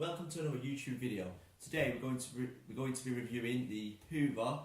Welcome to another YouTube video. Today we're going to be reviewing the Hoover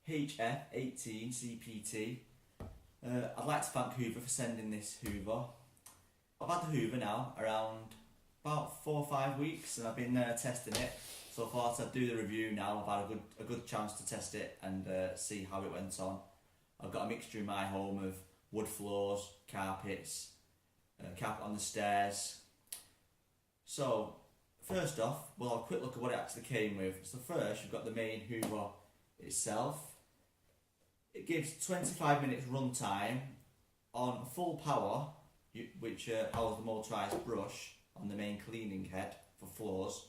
HF18CPT. I'd like to thank Hoover for sending this Hoover. I've had the Hoover now around about 4 or 5 weeks, and I've been testing it. So I thought I'd do the review now. I've had a good chance to test it and see how it went on. I've got a mixture in my home of wood floors, carpets, carpet on the stairs. So first off, we'll have a quick look at what it actually came with. So first, you've got the main Hoover itself. It gives 25 minutes run time on full power, which powers the motorised brush on the main cleaning head for floors.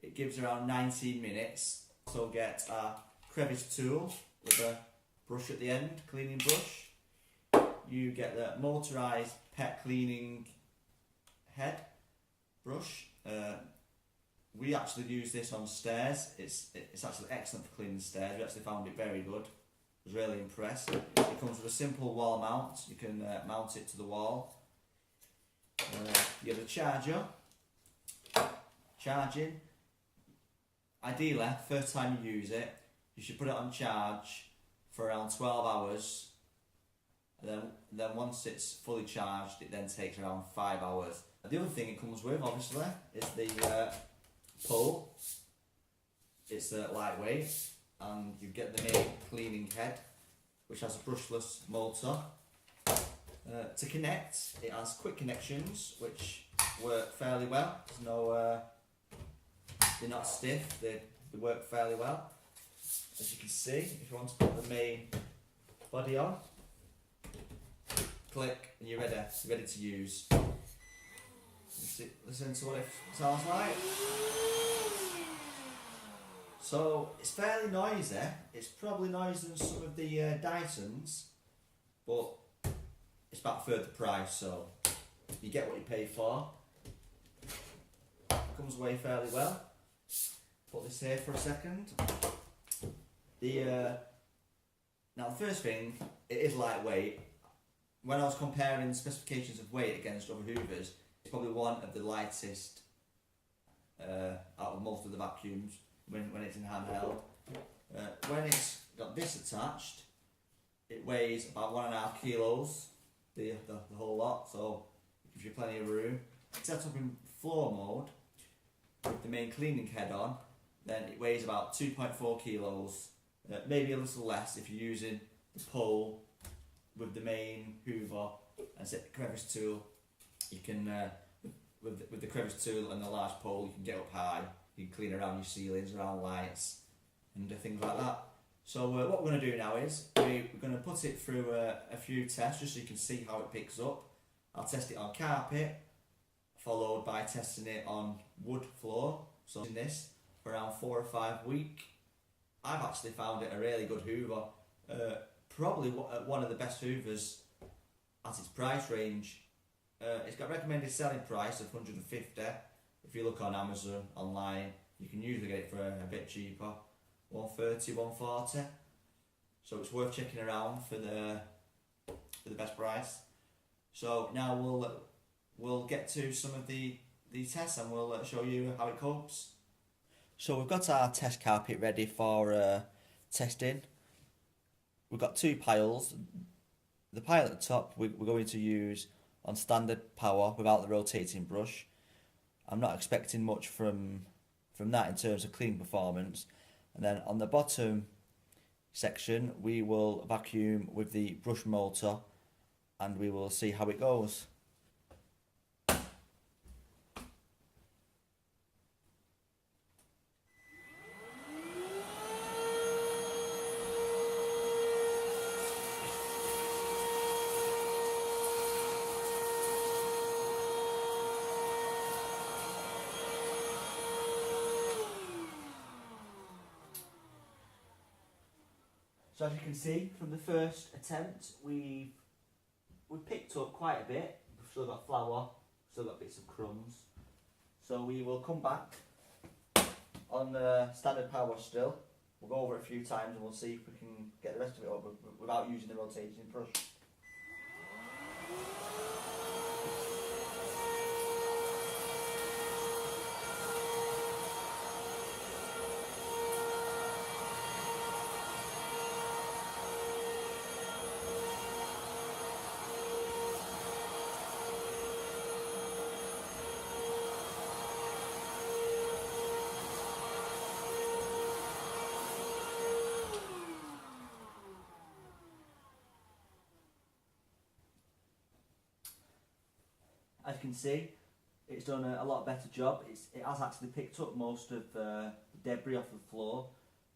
It gives around 19 minutes. So get a crevice tool with a brush at the end, cleaning brush. You get the motorised pet cleaning head brush. We actually use this on stairs. It's actually excellent for cleaning stairs. We actually found it very good. I was really impressed. It comes with a simple wall mount. You can mount it to the wall. You have a charger. Charging. Ideally, first time you use it, you should put it on charge for around 12 hours. And then once it's fully charged, it then takes around 5 hours. The other thing it comes with, obviously, is the pole. It's lightweight, and you get the main cleaning head, which has a brushless motor. To connect, it has quick connections, which work fairly well. There's no, they're not stiff. They work fairly well. As you can see, if you want to put the main body on, click, and you're ready to use. Listen to what it sounds like. So it's fairly noisy. It's probably noisier than some of the Dysons, but it's about a third the price, so you get what you pay for. It comes away fairly well. Put this here for a second. Now the first thing, it is lightweight. When I was comparing the specifications of weight against other Hoovers, it's probably one of the lightest out of most of the vacuums when it's in handheld. When it's got this attached, it weighs about 1.5 kilos, the whole lot, so it gives you plenty of room. Set up in floor mode with the main cleaning head on, then it weighs about 2.4 kilos, maybe a little less if you're using the pole with the main Hoover and set the crevice tool. You can, with the crevice tool and the large pole, you can get up high. You can clean around your ceilings, around lights, and things like that. So what we're going to do now is we're going to put it through a few tests just so you can see how it picks up. I'll test it on carpet, followed by testing it on wood floor. So in this for around 4 or 5 weeks. I've actually found it a really good Hoover. Probably one of the best Hoovers at its price range. It's got a recommended selling price of $150. If you look on Amazon online, you can usually get it for a bit cheaper, $130, $140. So it's worth checking around for the best price. So now we'll get to some of the tests, and we'll show you how it copes. So we've got our test carpet ready for testing. We've got 2 piles. The pile at the top we're going to use on standard power without the rotating brush. I'm not expecting much from that in terms of clean performance. And then on the bottom section we will vacuum with the brush motor, and we will see how it goes. So as you can see from the first attempt, we've picked up quite a bit. We've still got flour, still got bits of crumbs. So we will come back on standard power still. We'll go over it a few times and we'll see if we can get the rest of it over without using the rotating brush. can see, it's done a lot better job. It has actually picked up most of the debris off the floor.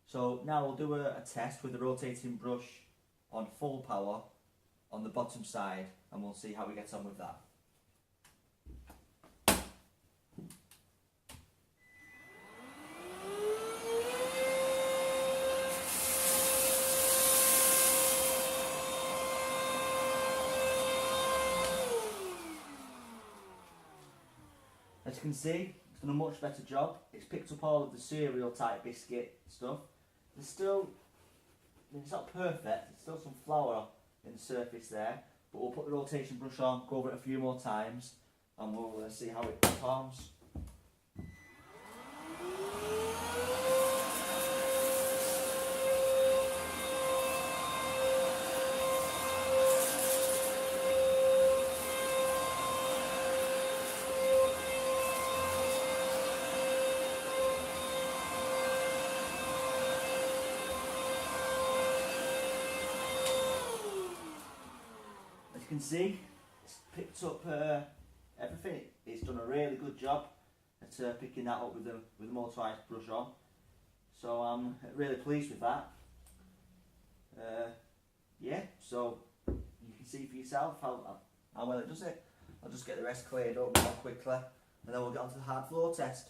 So now we'll do a test with the rotating brush on full power on the bottom side, and we'll see how we get on with that. As you can see, it's done a much better job. It's picked up all of the cereal type biscuit stuff. There's still, it's not perfect, there's still some flour in the surface there, but we'll put the rotation brush on, go over it a few more times, and we'll see how it performs. You can see it's picked up everything. It's done a really good job at picking that up with the motorised brush on. So I'm really pleased with that. Yeah, so you can see for yourself how well it does it. I'll just get the rest cleared up more quickly, and then we'll get on to the hard floor test.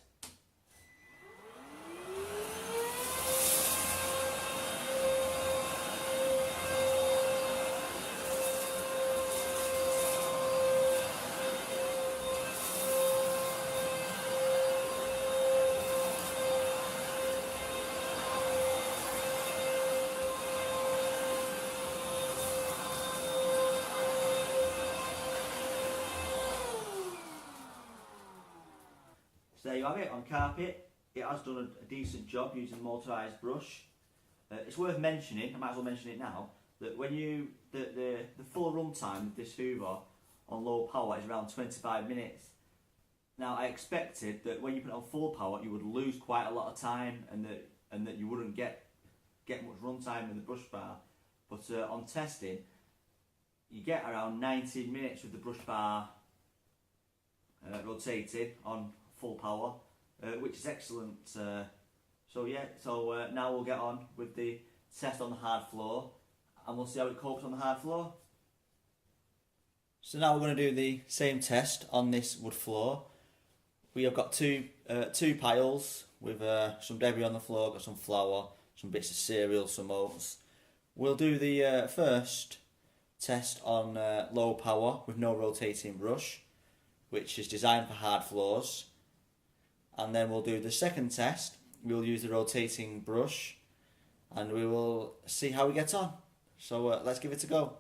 So there you have it on carpet. It has done a decent job using motorised brush. It's worth mentioning, I might as well mention it now, that when the full run time of this Hoover on low power is around 25 minutes. Now I expected that when you put it on full power you would lose quite a lot of time, and that you wouldn't get much run time in the brush bar. But on testing, you get around 19 minutes with the brush bar rotated on full power, which is excellent. So yeah, now we'll get on with the test on the hard floor, and we'll see how it copes on the hard floor. So now we're going to do the same test on this wood floor. We have got two piles with some debris on the floor, got some flour, some bits of cereal, some oats. We'll do the first test on low power with no rotating brush, which is designed for hard floors. And then we'll do the second test. We'll use the rotating brush, and we will see how we get on. So let's give it a go.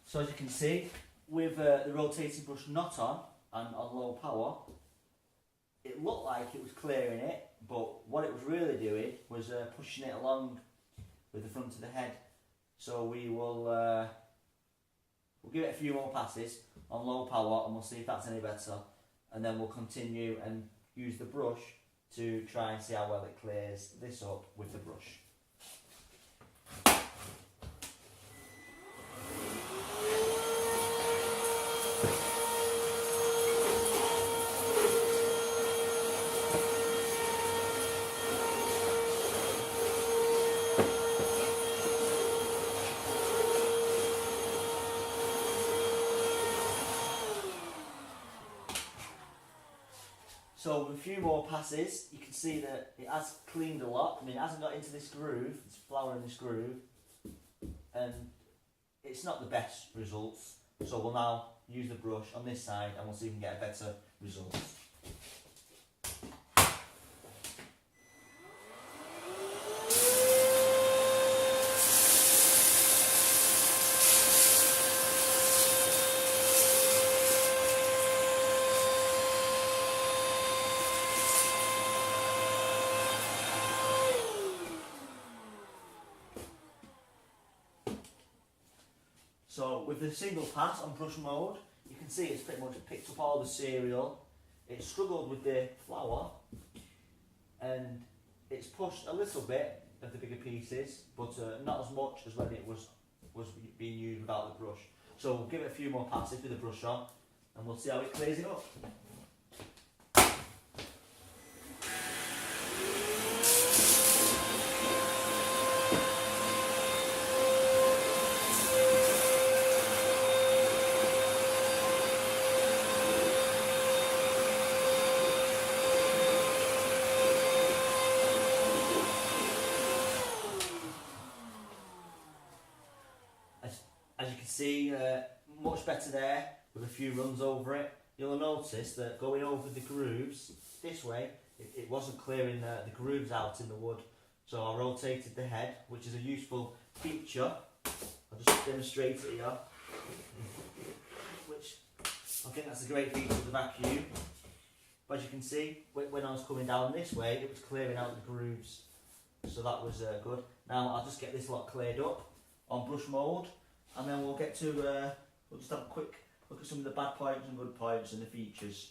So as you can see, with the rotating brush not on and on low power, it looked like it was clearing it, but what it was really doing was pushing it along with the front of the head. So we'll give it a few more passes on low power, and we'll see if that's any better, and then we'll continue and use the brush to try and see how well it clears this up with the brush. So with a few more passes, you can see that it has cleaned a lot. I mean, it hasn't got into this groove, there's flour in this groove, and it's not the best results. So we'll now use the brush on this side, and we'll see if we can get a better result. with the single pass on brush mode, you can see it's pretty much picked up all the cereal. It struggled with the flour, and it's pushed a little bit of the bigger pieces, but not as much as when it was being used without the brush. So we'll give it a few more passes with the brush on, and we'll see how it clears it up. As you can see, much better there with a few runs over it. You'll notice that going over the grooves this way, it wasn't clearing the grooves out in the wood. So I rotated the head, which is a useful feature. I'll just demonstrate it here. Which I think that's a great feature of the vacuum. But as you can see, when I was coming down this way, it was clearing out the grooves. So that was good. Now I'll just get this lot cleared up on brush mode. And then we'll get to, we'll just have a quick look at some of the bad points and good points and the features.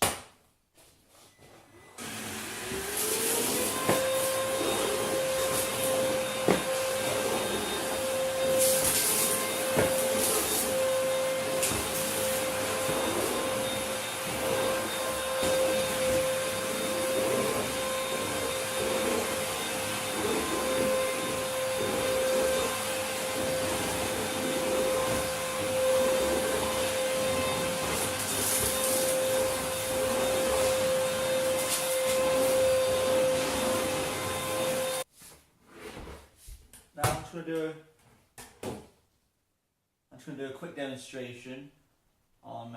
I'm just going to do a quick demonstration on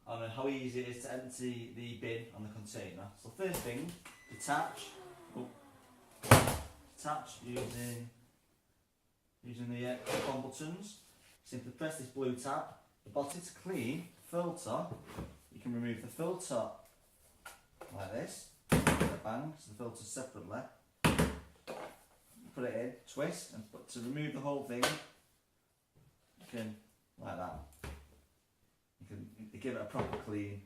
how easy it is to empty the bin on the container. So first thing, detach using the clip-on buttons. Simply press this blue tab. The bottom is clean. Filter, you can remove the filter like this. Bang, so the filter's separately. Put it in, twist, and to remove the whole thing, you can, like that, you can give it a proper clean.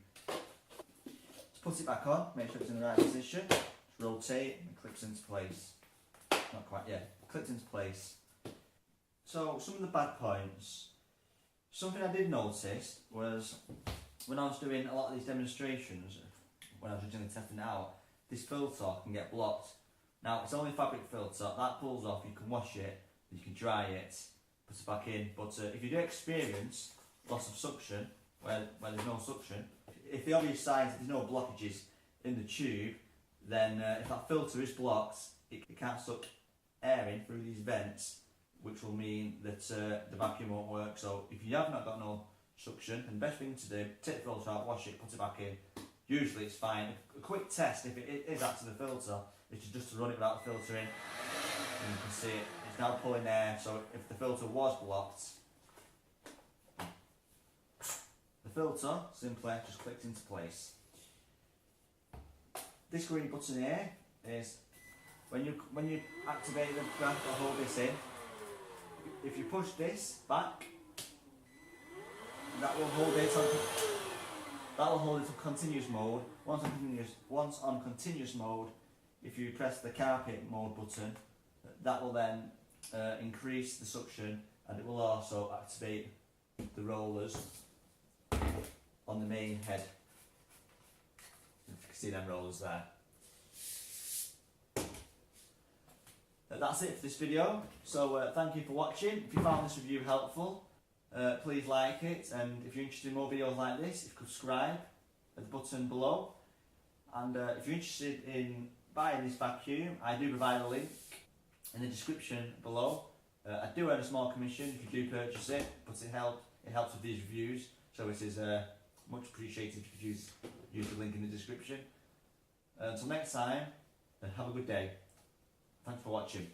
Just put it back on, make sure it's in the right position, just rotate and it clips into place. Not quite, yeah, clipped into place. So some of the bad points, something I did notice was when I was doing a lot of these demonstrations, when I was originally testing it out, this filter can get blocked. Now it's only a fabric filter, that pulls off, you can wash it, you can dry it, put it back in, but if you do experience loss of suction, where there's no suction, if the obvious signs that there's no blockages in the tube, then if that filter is blocked, it can't suck air in through these vents, which will mean that the vacuum won't work. So if you have not got no suction, then the best thing to do, take the filter out, wash it, put it back in. Usually it's fine. A quick test, if it is actually the filter, is just to run it without the filter in. And you can see it's now pulling air, so if the filter was blocked, the filter simply just clicks into place. This green button here is when you activate the graph or hold this in, if you push this back, that will hold it on continuous mode. Once on continuous mode, if you press the carpet mode button, that will then increase the suction, and it will also activate the rollers on the main head. If you can see them rollers there. That's it for this video. So thank you for watching. If you found this review helpful, please like it, and if you're interested in more videos like this, you can subscribe at the button below. And if you're interested in buying this vacuum, I do provide a link in the description below. I do earn a small commission if you do purchase it, but it helps with these reviews, so it is much appreciated if you use the link in the description. Until next time, have a good day. Thanks for watching.